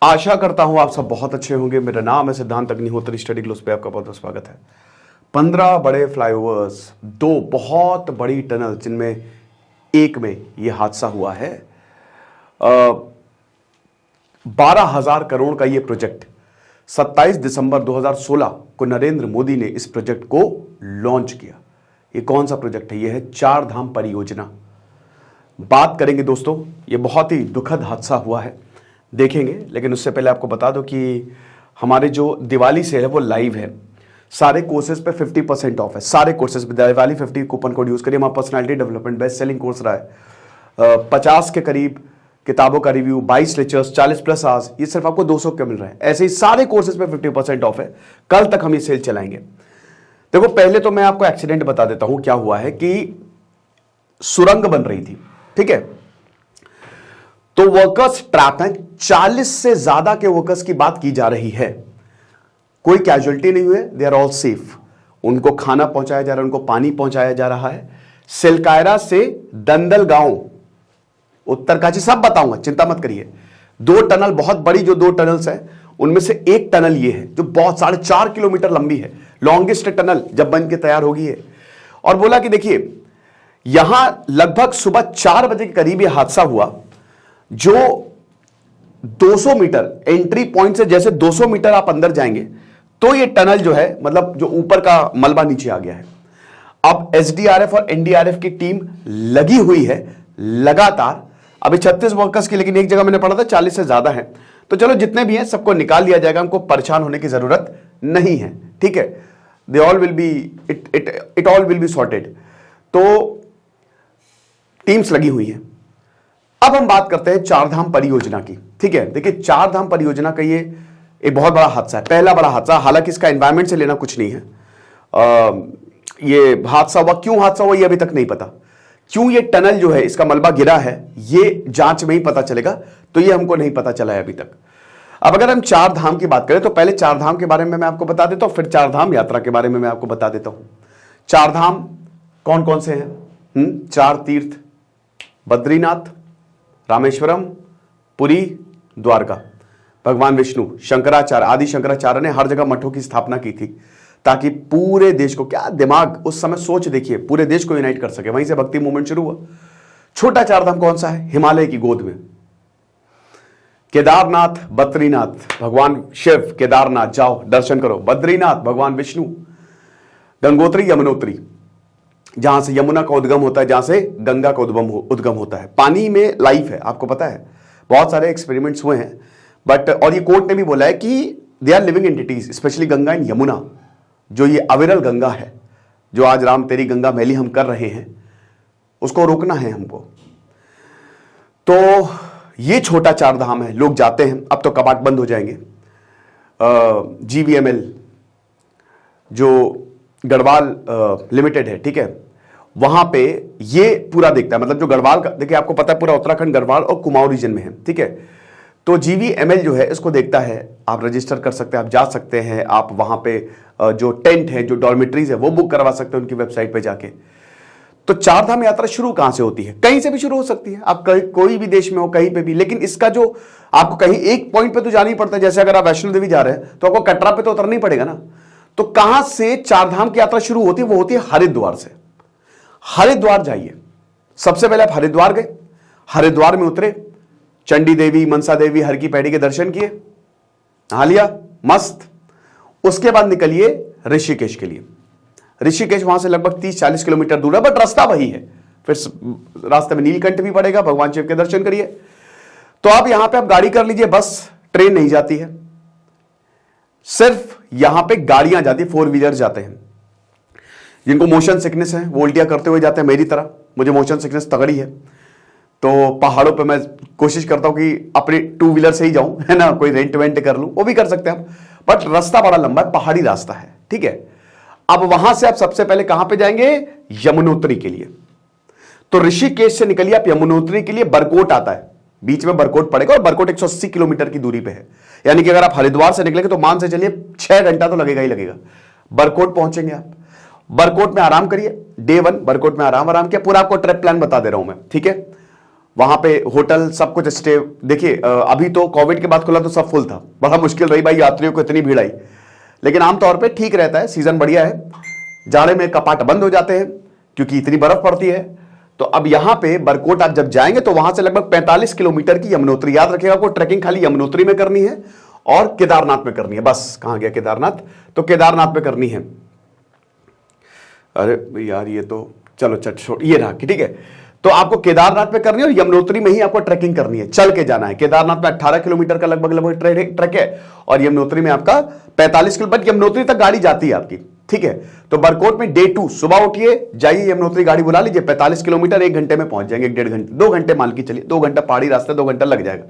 आशा करता हूं आप सब बहुत अच्छे होंगे। मेरा नाम है सिद्धांत अग्निहोत्री, स्टडी ग्लोस पे आपका बहुत बहुत स्वागत है। 15 बड़े फ्लाईओवर्स, 2 बहुत बड़ी टनल, जिनमें एक में यह हादसा हुआ है। 12,000 करोड़ का यह प्रोजेक्ट 27 दिसंबर 2016 को नरेंद्र मोदी ने इस प्रोजेक्ट को लॉन्च किया। यह कौन सा प्रोजेक्ट है? यह है चार धाम परियोजना। बात करेंगे दोस्तों, यह बहुत ही दुखद हादसा हुआ है, देखेंगे। लेकिन उससे पहले आपको बता दो कि हमारे जो दिवाली सेल है वो लाइव है। सारे कोर्सेज पे 50% ऑफ है। सारे कोर्सेज पे दिवाली 50 कूपन कोड यूज करिए। हमारा personality development best selling course रहा है। 50 के करीब किताबों का रिव्यू, 22 लेक्चर्स, 40+ आवर्स, ये सिर्फ आपको 200 के मिल रहा है। ऐसे ही सारे कोर्सेज पे 50% ऑफ है। कल तक हम ये सेल चलाएंगे। देखो, पहले तो मैं आपको एक्सीडेंट बता देता हूं। क्या हुआ है कि सुरंग बन रही थी, ठीक है, तो वर्कर्स ट्रैप हैं। 40 से ज्यादा के वर्कर्स की बात की जा रही है। कोई कैजुअलिटी नहीं हुए, दे आर ऑल सेफ। उनको खाना पहुंचाया जा रहा है, उनको पानी पहुंचाया जा रहा है। सिलकायरा से दंदल गांव, उत्तरकाशी, सब बताऊंगा, चिंता मत करिए। 2 टनल, बहुत बड़ी जो 2 टनल्स हैं, उनमें से एक टनल ये है जो बहुत 4.5 किलोमीटर लंबी है। लॉन्गेस्ट टनल जब बन के तैयार होगी है। और बोला कि देखिए, यहां लगभग सुबह 4 बजे के करीब यह हादसा हुआ। जो 200 मीटर एंट्री पॉइंट से, जैसे 200 मीटर आप अंदर जाएंगे तो ये टनल जो है, मतलब जो ऊपर का मलबा नीचे आ गया है। अब एसडीआरएफ और एनडीआरएफ की टीम लगी हुई है लगातार। अभी 36 वर्कर्स की, लेकिन एक जगह मैंने पढ़ा था 40 से ज्यादा है। तो चलो, जितने भी हैं सबको निकाल लिया जाएगा। हमको परेशान होने की जरूरत नहीं है, ठीक है। They all will be, it all will be sorted. तो टीम्स लगी हुई हैं। अब हम बात करते हैं चारधाम परियोजना की, ठीक है। देखिए, चारधाम परियोजना का ये एक बहुत बड़ा हादसा है, पहला बड़ा हादसा। हालांकि इसका एनवायरमेंट से लेना कुछ नहीं है। ये हादसा हुआ, क्यों हादसा हुआ ये अभी तक नहीं पता। क्यों ये टनल जो है, इसका मलबा गिरा है, ये जांच में ही पता चलेगा। तो ये हमको नहीं पता चला है अभी तक। अब अगर हम चार धाम की बात करें तो पहले चार धाम के बारे में मैं आपको बता देता हूं, फिर चार धाम यात्रा के बारे में मैं आपको बता देता हूं। चार धाम कौन कौन से हैं? 4 तीर्थ, बद्रीनाथ, रामेश्वरम, पुरी, द्वारका। भगवान विष्णु, शंकराचार्य, आदि शंकराचार्य ने हर जगह मठों की स्थापना की थी, ताकि पूरे देश को, क्या दिमाग उस समय, सोच देखिए, पूरे देश को यूनाइट कर सके। वहीं से भक्ति मूवमेंट शुरू हुआ। छोटा चारधाम कौन सा है? हिमालय की गोद में केदारनाथ, बद्रीनाथ, भगवान शिव, केदारनाथ जाओ दर्शन करो, बद्रीनाथ भगवान विष्णु, गंगोत्री, यमुनोत्री, जहां से यमुना का उद्गम होता है, जहां से गंगा का उद्गम होता है। पानी में लाइफ है, आपको पता है। बहुत सारे एक्सपेरिमेंट्स हुए हैं, बट और ये कोर्ट ने भी बोला है कि they are living entities, specially Ganga and Yamuna, जो ये अविरल गंगा है, जो आज राम तेरी गंगा मैली हम कर रहे हैं, उसको रोकना है हमको। तो ये छोटा चार धाम है, लोग जाते हैं। अब तो कपाट बंद हो जाएंगे। GVML जो गढ़वाल लिमिटेड है, ठीक है, वहां पे ये पूरा देखता है। मतलब जो गढ़वाल का, देखिए आपको पता है पूरा उत्तराखंड गढ़वाल और कुमाऊं रीजन में है, ठीक है। तो GVML जो है इसको देखता है। आप रजिस्टर कर सकते हैं, आप जा सकते हैं, आप वहां पे जो टेंट है, जो डॉर्मेट्रीज है, वो बुक करवा सकते हैं उनकी वेबसाइट पे जाके। तो चार धाम यात्रा शुरू कहां से होती है? कहीं से भी शुरू हो सकती है। आप कोई भी देश में हो, कहीं पे भी। लेकिन इसका जो आपको कहीं एक पॉइंट पे तो जाना ही पड़ता है। जैसे अगर आप वैष्णो देवी जा रहे हैं तो आपको कटरा पे तो उतरना ही पड़ेगा ना। तो कहां से चारधाम की यात्रा शुरू होती है? वो होती है हरिद्वार से। हरिद्वार जाइए, सबसे पहले आप हरिद्वार गए, हरिद्वार में उतरे, चंडी देवी, मनसा देवी, हर की पैड़ी के दर्शन किए, नहा लिया, मस्त। उसके बाद निकलिए ऋषिकेश के लिए। ऋषिकेश वहां से लगभग 30-40 किलोमीटर दूर है, बट रास्ता वही है। फिर रास्ते में नीलकंठ भी पड़ेगा, भगवान शिव के दर्शन करिए। तो आप यहां पे आप गाड़ी कर लीजिए, बस, ट्रेन नहीं जाती है। सिर्फ यहां पे गाड़ियां जाती, 4 व्हीलर जाते हैं। जिनको मोशन सिकनेस है वो उल्टियां करते हुए जाते हैं, मेरी तरह। मुझे मोशन सिकनेस तगड़ी है, तो पहाड़ों पे मैं कोशिश करता हूं कि अपने 2 व्हीलर से ही जाऊं, है ना। कोई रेंट वेंट कर लूं, वो भी कर सकते हैं आप। बट रास्ता बड़ा लंबा है, पहाड़ी रास्ता है, ठीक है। अब वहां से आप सबसे पहले कहां पे जाएंगे? यमुनोत्री के लिए। तो ऋषिकेश से निकलिए आप यमुनोत्री के लिए। बरकोट आता है, बीच में बरकोट पड़ेगा, और बरकोट 180 किलोमीटर की दूरी पे है। यानी कि अगर आप हरिद्वार से निकलेंगे तो मान से चलिए 6 घंटा तो लगेगा ही लगेगा। बरकोट पहुंचेंगे आप, बरकोट में आराम करिए। डे 1 बरकोट में आराम किया। पूरा आपको ट्रिप प्लान बता दे रहा हूं मैं, ठीक है। वहां पे होटल सब कुछ स्टे। देखिए अभी तो कोविड के बाद खुला तो सब फुल था, बड़ा मुश्किल रही भाई, यात्रियों को इतनी भीड़ आई। लेकिन आमतौर पे ठीक रहता है, सीजन बढ़िया है। जाड़े में कपाट बंद हो जाते हैं क्योंकि इतनी बर्फ पड़ती है। तो अब यहां पे बरकोट आप जब जाएंगे तो वहां से लगभग 45 किलोमीटर की यमुनोत्री, याद रखिएगा आपको ट्रैकिंग खाली यमुनोत्री में करनी है और केदारनाथ में करनी है। बस कहां गया केदारनाथ, तो केदारनाथ में करनी है। अरे यार ये तो चलो छोड़, ये रहा कि ठीक है। तो आपको केदारनाथ में करनी है और यमुनोत्री में ही आपको ट्रैकिंग करनी है, चल के जाना है। केदारनाथ में 18 किलोमीटर का लगभग ट्रैक है और यमुनोत्री में आपका 45 किलोमीटर, यमुनोत्री तक गाड़ी जाती है आपकी, ठीक है। तो बरकोट में डे 2 सुबह उठिए, जाइए यमुनोत्री, गाड़ी बुला लीजिए, 45 किलोमीटर 1 घंटे में पहुंच जाएंगे, 1.5 घंटे 2 घंटे मान के चलिए, 2 घंटा पहाड़ी रास्ते, 2 घंटा लग जाएगा।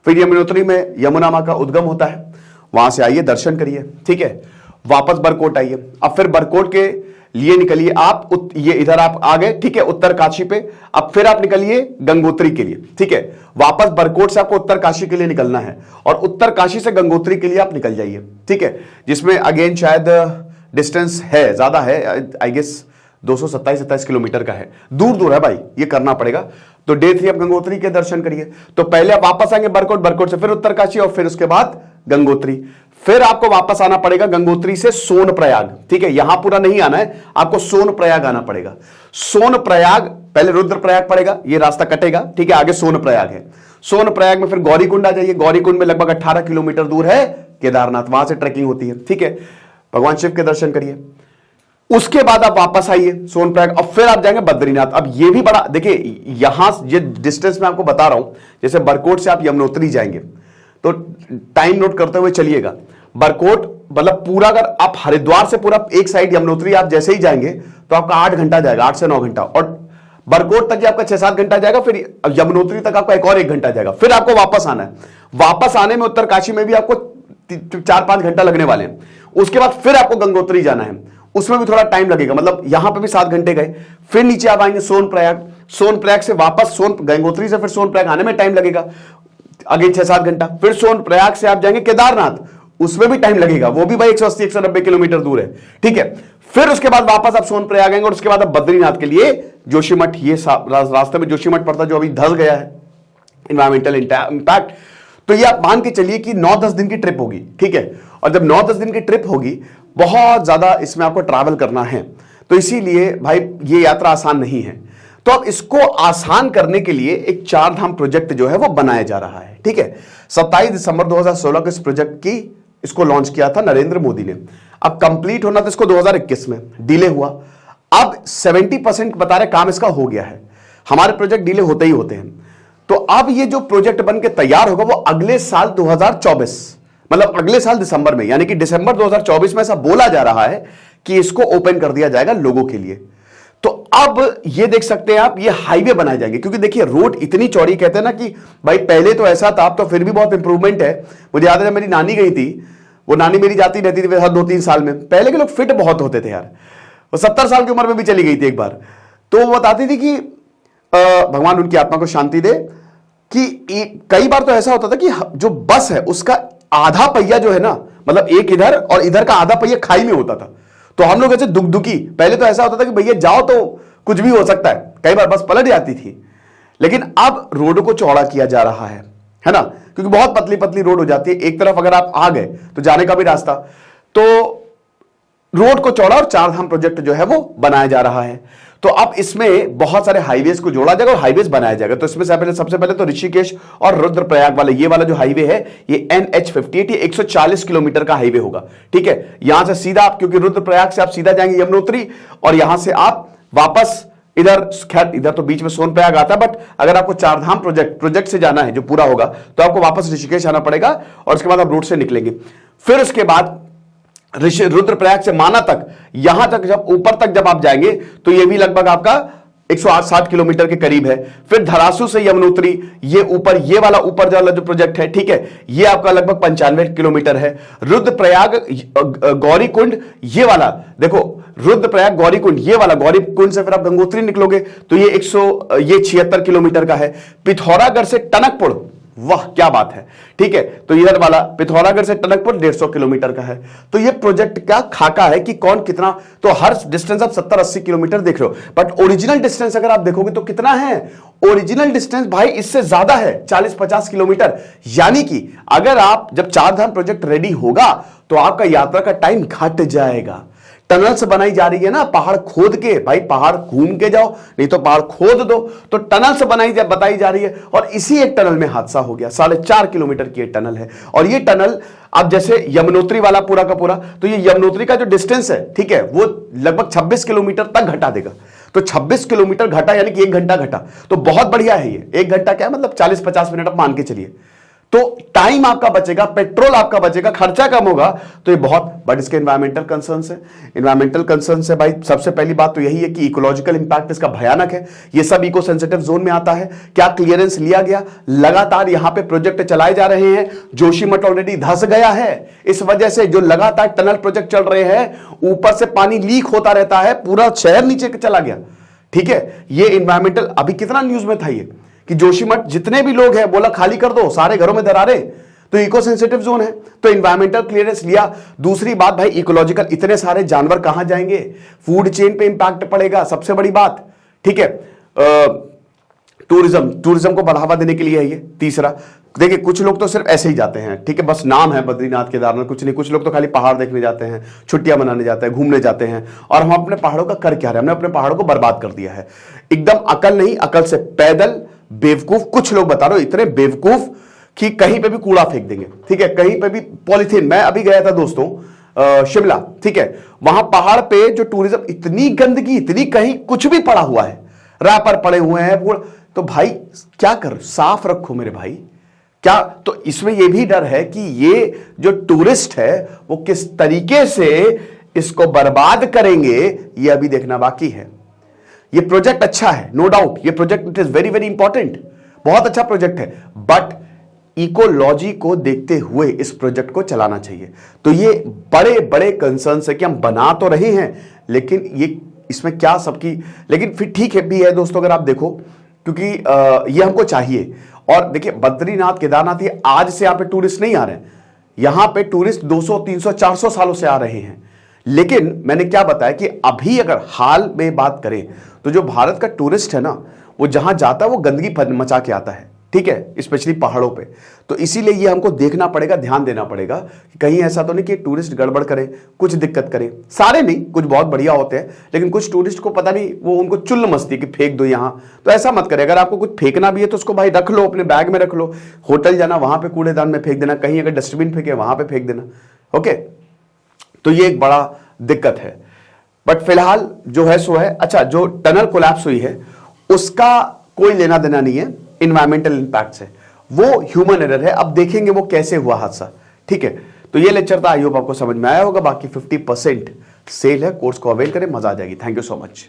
फिर यमुनोत्री में यमुना मां का उद्गम होता है, वहां से आइए दर्शन करिए, ठीक है। वापस बरकोट आइए। अब फिर बरकोट के लिए निकलिए आप, ये इधर आप आ गए, ठीक है, उत्तर काशी पे। अब फिर आप निकलिए गंगोत्री के लिए, ठीक है। वापस बरकोट से आपको उत्तर काशी के लिए निकलना है और उत्तर काशी से गंगोत्री के लिए आप निकल जाइए, ठीक है। जिसमें अगेन शायद डिस्टेंस है, ज्यादा है, आई गेस 227-27 किलोमीटर का है, दूर दूर है भाई, ये करना पड़ेगा। तो डे 3 आप गंगोत्री के दर्शन करिए। तो पहले आप वापस आएंगे बरकोट, बरकोट से फिर उत्तरकाशी और फिर उसके बाद गंगोत्री। फिर आपको वापस आना पड़ेगा गंगोत्री से सोनप्रयाग, ठीक है। यहां पूरा नहीं आना है, आपको सोनप्रयाग आना पड़ेगा। सोनप्रयाग पहले रुद्रप्रयाग पड़ेगा, ये रास्ता कटेगा, ठीक है, आगे सोनप्रयाग है। सोनप्रयाग में फिर गौरीकुंड आ जाइए। गौरीकुंड में लगभग 18 किलोमीटर दूर है केदारनाथ, वहां से ट्रैकिंग होती है, ठीक है। भगवान शिव के दर्शन करिए। उसके बाद आप वापस आइए सोनप्रयाग और फिर आप जाएंगे बद्रीनाथ। अब ये भी बड़ा, देखिए यहां ये डिस्टेंस मैं आपको बता रहा हूं, जैसे बरकोट से आप यमुनोत्री जाएंगे तो टाइम नोट करते हुए चलिएगा। बरकोट मतलब पूरा, अगर आप हरिद्वार से पूरा एक साइड यमुनोत्री आप जैसे ही जाएंगे तो आपका 8 घंटा जाएगा, 8 से 9 घंटा, और बरकोट तक आपका 6-7 घंटा जाएगा, फिर यमुनोत्री तक आपका एक और 1 घंटा जाएगा। फिर आपको वापस आना है। वापस आने में उत्तरकाशी में भी आपको 4-5 घंटा लगने वाले हैं। उसके बाद फिर आपको गंगोत्री जाना है, उसमें भी थोड़ा टाइम लगेगा, मतलब यहां पे भी 7 घंटे गए। फिर नीचे आप आएंगे सोनप्रयाग, सोनप्रयाग से वापस गंगोत्री से फिर सोनप्रयाग आने में टाइम लगेगा, अगेन 6-7 घंटा। फिर सोनप्रयाग से आप जाएंगे केदारनाथ, उसमें भी टाइम लगेगा, वो भी भाई 180-190 किलोमीटर दूर है, ठीक है। फिर उसके बाद वापस आप सोनप्रयाग आएंगे और उसके बाद आप बद्रीनाथ के लिए जोशीमठ, ये रास्ते में जोशीमठ पड़ता जो अभी धस गया है, इन्वायरमेंटल इंपैक्ट। तो ये आप मान के चलिए कि 9-10 दिन की ट्रिप होगी, ठीक है। और जब 9-10 दिन की ट्रिप होगी, बहुत ज्यादा इसमें आपको ट्रैवल करना है, तो इसीलिए भाई ये यात्रा आसान नहीं है। तो अब इसको आसान करने के लिए एक 4 धाम प्रोजेक्ट जो है वो बनाया जा रहा है, ठीक है। 27 दिसंबर 2016 को इस प्रोजेक्ट की इसको लॉन्च किया था नरेंद्र मोदी ने। अब कंप्लीट होना था इसको 2021 में, डिले हुआ। अब 70% बता रहे काम इसका हो गया है। हमारे प्रोजेक्ट डिले होते ही होते हैं। तो अब ये जो प्रोजेक्ट बन के तैयार होगा वो अगले साल 2024, मतलब अगले साल दिसंबर में, यानी कि दिसंबर 2024 में ऐसा बोला जा रहा है कि इसको ओपन कर दिया जाएगा लोगों के लिए। तो अब ये देख सकते हैं आप, ये हाईवे बनाए जाएंगे, क्योंकि देखिए रोड इतनी चौड़ी, कहते हैं ना कि भाई पहले तो ऐसा था, अब तो फिर भी बहुत इंप्रूवमेंट है। मुझे याद है जब मेरी नानी गई थी, वो नानी मेरी जाती रहती थी हर 2-3 साल में। पहले के लोग फिट बहुत होते थे यार, वो 70 साल की उम्र में भी चली गई थी एक बार। तो वो बताती थी कि भगवान उनकी आत्मा को शांति दे, कि कई बार तो ऐसा होता था कि जो बस है उसका आधा पहिया जो है ना, मतलब एक इधर और इधर का आधा पहिया खाई में होता था। तो हम लोग ऐसे दुखी, पहले तो ऐसा होता था कि भैया जाओ तो कुछ भी हो सकता है, कई बार बस पलट जाती थी। लेकिन अब रोड को चौड़ा किया जा रहा है ना, क्योंकि बहुत पतली पतली रोड हो जाती है। एक तरफ अगर आप आ गए तो जाने का भी रास्ता, तो रोड को चौड़ा और 4 धाम प्रोजेक्ट जो है वो बनाया जा रहा है। तो अब इसमें बहुत सारे हाईवेज को जोड़ा जाएगा और हाईवेज बनाया जाएगा। तो इसमें सबसे पहले तो ऋषिकेश और रुद्रप्रयाग वाले, ये वाला जो हाईवे है ये NH58, ये 140 किलोमीटर का हाईवे होगा, ठीक है। यहां से सीधा आप, क्योंकि रुद्रप्रयाग से आप सीधा जाएंगे यमुनोत्री, और यहां से आप वापस इधर, खैर इधर तो बीच में सोनप्रयाग आता है, बट अगर आपको 4 धाम प्रोजेक्ट से जाना है जो पूरा होगा, तो आपको वापस ऋषिकेश आना पड़ेगा और उसके बाद आप रोड से निकलेंगे। फिर उसके बाद रुद्रप्रयाग से माना तक, यहां तक जब ऊपर तक जब आप जाएंगे तो ये भी लगभग आपका 160 किलोमीटर के करीब है। फिर धरासू से यमुनोत्री, ये ऊपर, ये वाला ऊपर वाला जो प्रोजेक्ट है, ठीक है, ये आपका लगभग 95 किलोमीटर है। रुद्रप्रयाग गौरीकुंड, ये वाला देखो, रुद्रप्रयाग गौरीकुंड, ये वाला गौरीकुंड से फिर आप गंगोत्री निकलोगे तो ये 76 किलोमीटर का है। पिथौरागढ़ से टनकपुर, वाह क्या बात है। ठीक है, तो इधर वाला पिथौरागढ़ से टनकपुर 150 किलोमीटर का है। तो ये प्रोजेक्ट का खाका है कि कौन कितना, तो हर डिस्टेंस आप 70-80 किलोमीटर देख रहे हो, बट ओरिजिनल डिस्टेंस अगर आप देखोगे तो कितना है, ओरिजिनल डिस्टेंस भाई इससे ज्यादा है, 40-50 किलोमीटर। यानी कि अगर आप जब चारधाम प्रोजेक्ट रेडी होगा तो आपका यात्रा का टाइम घट जाएगा। टनल से बनाई जा रही है ना, पहाड़ खोद के, भाई पहाड़ घूम के जाओ, नहीं तो पहाड़ खोद दो, तो टनल से बताई जा रही है। और इसी एक टनल में हादसा हो गया। 4.5 किलोमीटर की एक टनल है, और ये टनल अब जैसे यमुनोत्री वाला पूरा का पूरा, तो ये यमुनोत्री का जो डिस्टेंस है, ठीक है, वो लगभग 26 किलोमीटर तक घटा देगा। तो 26 किलोमीटर घटा यानी कि 1 घंटा घटा, तो बहुत बढ़िया है ये। 1 घंटा क्या मतलब 40-50 मिनट आप मान के चलिए, तो टाइम आपका बचेगा, पेट्रोल आपका बचेगा, खर्चा कम होगा। तो ये बहुत, बट इसके एनवायरमेंटल कंसर्न्स है। एनवायरमेंटल कंसर्न्स है भाई, सबसे पहली बात तो यही है कि इकोलॉजिकल इंपैक्ट इसका भयानक है। ये सब इको सेंसिटिव जोन में आता है। क्या क्लियरेंस लिया गया, लगातार यहां पे प्रोजेक्ट चलाए जा रहे हैं। जोशीमठ ऑलरेडी धंस गया है, इस वजह से जो लगातार टनल प्रोजेक्ट चल रहे हैं, ऊपर से पानी लीक होता रहता है, पूरा शहर नीचे चला गया। ठीक है, ये एनवायरमेंटल, अभी कितना न्यूज में था ये कि जोशीमठ जितने भी लोग हैं बोला खाली कर दो, सारे घरों में दरारें, तो इको सेंसिटिव जोन है, तो एनवायरमेंटल क्लियरेंस लिया। दूसरी बात भाई इकोलॉजिकल, इतने सारे जानवर कहां जाएंगे, फूड चेन पे इंपैक्ट पड़ेगा, सबसे बड़ी बात। ठीक है, टूरिज्म को बढ़ावा देने के लिए है ये। तीसरा, देखिए कुछ लोग तो सिर्फ ऐसे ही जाते हैं, ठीक है, बस नाम है बद्रीनाथ केदारनाथ, कुछ नहीं। कुछ लोग तो खाली पहाड़ देखने जाते हैं, छुट्टियां मनाने जाते हैं, घूमने जाते हैं, और हम अपने पहाड़ों का कर क्या रहे हैं, हमने अपने पहाड़ों को बर्बाद कर दिया है। एकदम अकल नहीं, अकल से पैदल बेवकूफ कुछ लोग, बता रहे हो इतने बेवकूफ कि कहीं पे भी कूड़ा फेंक देंगे। ठीक है, कहीं पे भी पॉलीथीन। मैं अभी गया था दोस्तों शिमला, ठीक है, वहां पहाड़ पे जो टूरिज्म, इतनी गंदगी, इतनी, कहीं कुछ भी पड़ा हुआ है, रैपर पड़े हुए हैं, तो भाई क्या कर, साफ रखो मेरे भाई। क्या, तो इसमें यह भी डर है कि ये जो टूरिस्ट है वो किस तरीके से इसको बर्बाद करेंगे, ये अभी देखना बाकी है। ये प्रोजेक्ट अच्छा है, नो डाउट, ये project it is very very important, बहुत अच्छा प्रोजेक्ट है, बट इकोलॉजी को देखते हुए इस प्रोजेक्ट को चलाना चाहिए। तो ये बड़े बड़े कंसर्न्स है कि हम बना तो रहे हैं, लेकिन ये इसमें क्या सबकी, लेकिन फिर ठीक है भी है दोस्तों, अगर आप देखो, क्योंकि ये हमको चाहिए। और देखिए बद्रीनाथ केदारनाथ, ये आज से यहां पे टूरिस्ट नहीं आ रहे हैं, यहां पे टूरिस्ट 200 300 400 सालों से आ रहे हैं। लेकिन मैंने क्या बताया कि अभी अगर हाल में बात करें तो जो भारत का टूरिस्ट है ना, वो जहां जाता है वो गंदगी मचा के आता है। ठीक है, स्पेशली पहाड़ों पे। तो इसीलिए ये हमको देखना पड़ेगा, ध्यान देना पड़ेगा कि कहीं ऐसा तो नहीं कि टूरिस्ट गड़बड़ करे, कुछ दिक्कत करे। सारे नहीं, कुछ बहुत बढ़िया होते हैं, लेकिन कुछ टूरिस्ट को पता नहीं, वो उनको चुल्ल मस्ती कि फेंक दो यहाँ, तो ऐसा मत करे। अगर आपको कुछ फेंकना भी है तो उसको भाई रख लो, अपने बैग में रख लो, होटल जाना वहां पे कूड़ेदान में फेंक देना, कहीं अगर डस्टबिन फेंके वहां पे फेंक देना। ओके, तो ये एक बड़ा दिक्कत है। बट फिलहाल जो है सो है। अच्छा, जो टनल कोलैप्स हुई है उसका कोई लेना देना नहीं है इन्वायरमेंटल इंपैक्ट से, वो ह्यूमन एरर है। अब देखेंगे वो कैसे हुआ हादसा। ठीक है, तो ये लेक्चर था, आई होप आपको समझ में आया होगा। बाकी 50% सेल है, कोर्स को अवेल करें, मजा आ जाएगी। Thank you so much.